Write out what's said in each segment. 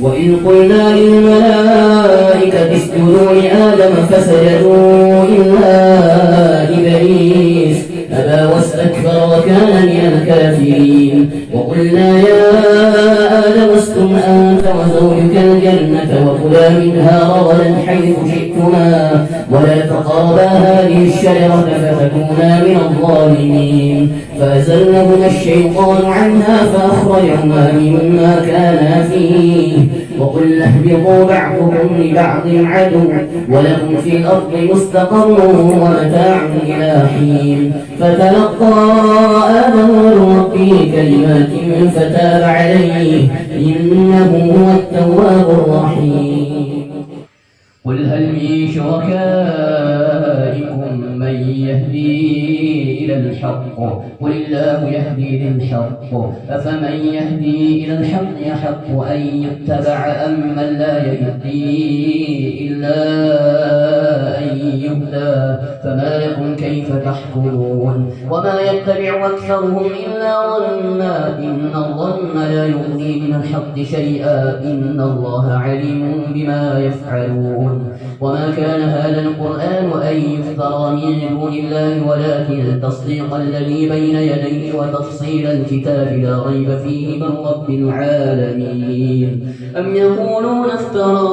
وإذ قلنا للملائكة اسجدوا لآدم فسجدوا إلا إبليس أبى واستكبر وكان من الكافرين. وقلنا يا آدم اسكن أنت وزوجك الجنة وكلا منها رغدا حيث شئتما ولا تقربا هذه الشجرة فتكونا من الظالمين. فأزلهما الشيطان عنها فأخرجهما مما كانا فيه. وقلنا اهبطوا بعضكم لبعض عدو ولكم في الأرض مستقر ومتاع إلى حين. فتلقى آدم من ربه كلمات فتاب عليه إنه هو التواب الرحيم. قل هل من شركائكم من يهدي إلى الحق قل الله يهدي للحق أفمن يهدي إلى الحق يحق أن يتبع أم من لا يهدي إلا أن يهدى فما لكم كيف تحكمون. وما يتبع أكثرهم إلا ظنا إن الظن لا يغني من الحق شيئا إن الله عليم بما يفعلون. وما كان هذا القرآن أن يفترى من دون الله ولكن تصديق الذي بين يديه وتفصيل الكتاب لا ريب فيه من رب العالمين. أم يقولون افترى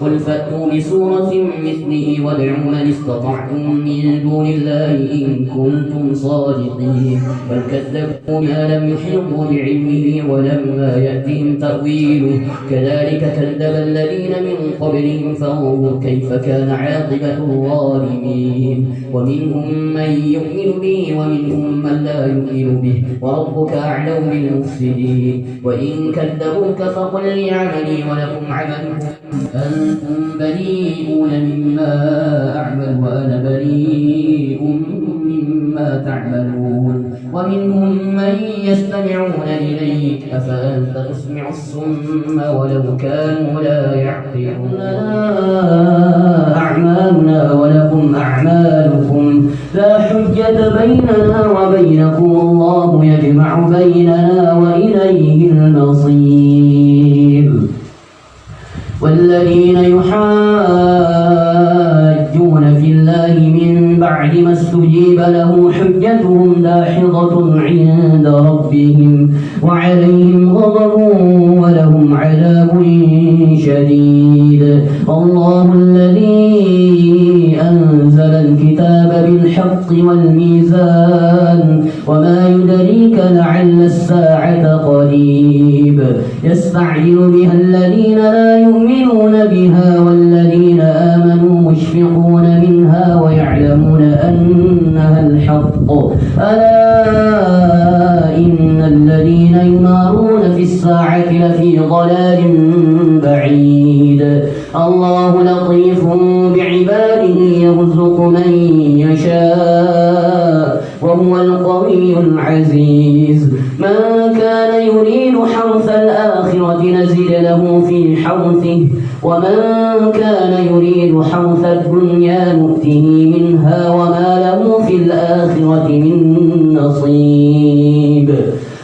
قل فأتوا بسورة مثله وادعوا من استطعتم من دون الله إن كنتم صادقين. بل كذبوا بما لم يحيطوا بعلمه ولما يأتهم تأويله كذلك كذب الذين من قبلهم فانظر كيف كان عاقبة الظالمين. ومنهم من يؤمن به ومنهم من لا يؤمن به وربك أعلم بالمفسدين. وإن كذبوك فقل لي عملي ولكم عملكم أنتم بريئون مما أعمل وأنا بريء مما تعملون. ومنهم من يستمعون إليك أفأنت تسمع الصم ولو كانوا لا يعقلون. أعمالنا ولكم أعمالكم لا حجة بيننا وبينكم الله يجمع بيننا وإليه المصير. والذين يحاجون في الله من بعد ما استجيب له حجتهم داحضة عند ربهم وعليهم غضب ولهم عذاب شديد. الله الذي أنزل الكتاب بالحق والميزان وما يدريك لعل الساعة قريب. يستعجل بها الذين لا يؤمنون بها والذين آمنوا مشفقون منها ويعلمون أنها الحق. ألا إن الذين يمارون في الساعة لفي ضلال بعيد. الله لطيف بعباده يرزق من يشاء وهو القوي العزيز. من كان يريد حرث الآخرة نزد له في حرثه ومن كان يريد حرث الدنيا نؤته منها وما له في الآخرة من نصيب.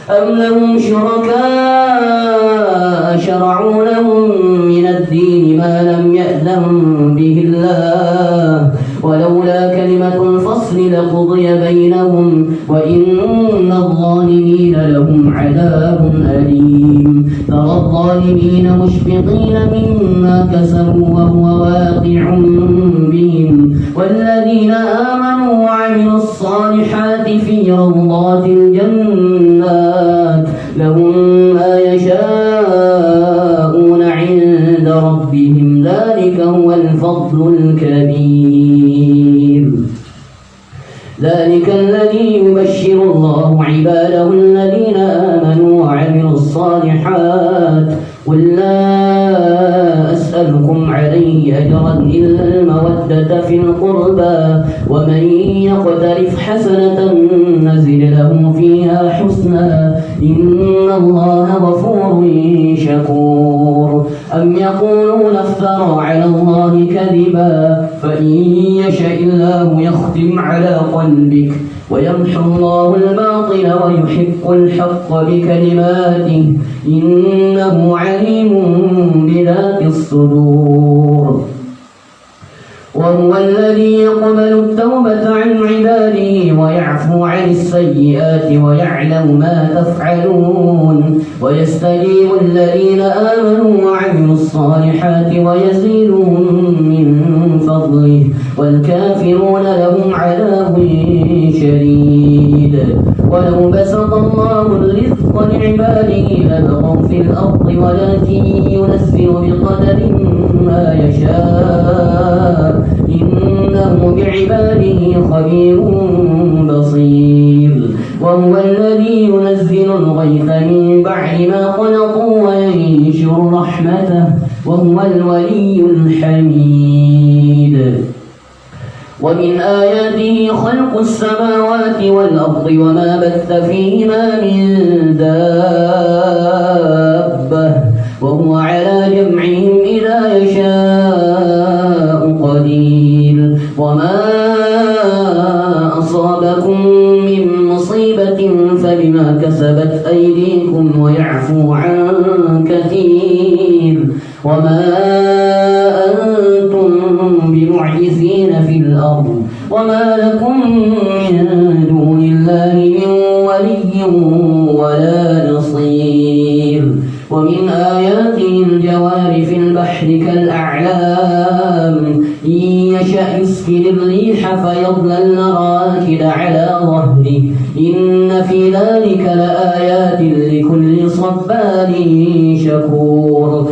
أم لهم شركاء شرعوا لهم من الدين ما لم يأذن به الله ولولا كلمة الفصل لقضي بينهم وإن الظالمين لهم عذاب أليم. ترى الظالمين مشفقين مما كسبوا وهو واقع بهم والذين آمنوا وعملوا الصالحات في روضات الجنات لهم ما يشاءون عند ربهم ذلك هو الفضل الكبير. ذلك الذي يبشر الله عباده الذين آمنوا وعملوا الصالحات قل لا أسألكم عليه أجرا إلا المودة في القربى ومن يقترف حسنة نزد له فيها حسنا إن الله غفور شكور. أم يقولون افترى على الله كذبا فإن يشاء الله يختم على قلبك ويمحو الله الباطل ويحق الحق بكلماته إنه عليم بذات الصدور. وهو الذي يقبل التوبة عن عباده ويعفو عن السيئات ويعلم ما تفعلون ويستجيب الذين آمنوا وعملوا الصالحات ويزيدهم من فضله والكافرون لهم عذاب شديد. ولو بسط الله الرزق لعباده لبغوا في الأرض ولكن ينزل بقدر ما يشاء إنه بعباده خبير بصير. وهو الذي ينزل الغيث من بعد ما قنطوا وينشر رحمته وهو الولي الحميد. ومن آياته خلق السماوات والأرض وما بث فيهما من دابة وهو على جمعهم إذا يشاء قدير. وما أصابكم من مصيبة فبما كسبت أيديكم ويعفو عن كثير. وما أنتم بمعجزين في الأرض وما لكم من دون الله من ولي ولا نصير. ومن آياته الجوار في البحر كالأعلام إن يشأ يسكن الريح فيظللن راكد على ظهره إن في ذلك لآيات لكل صبار شكور.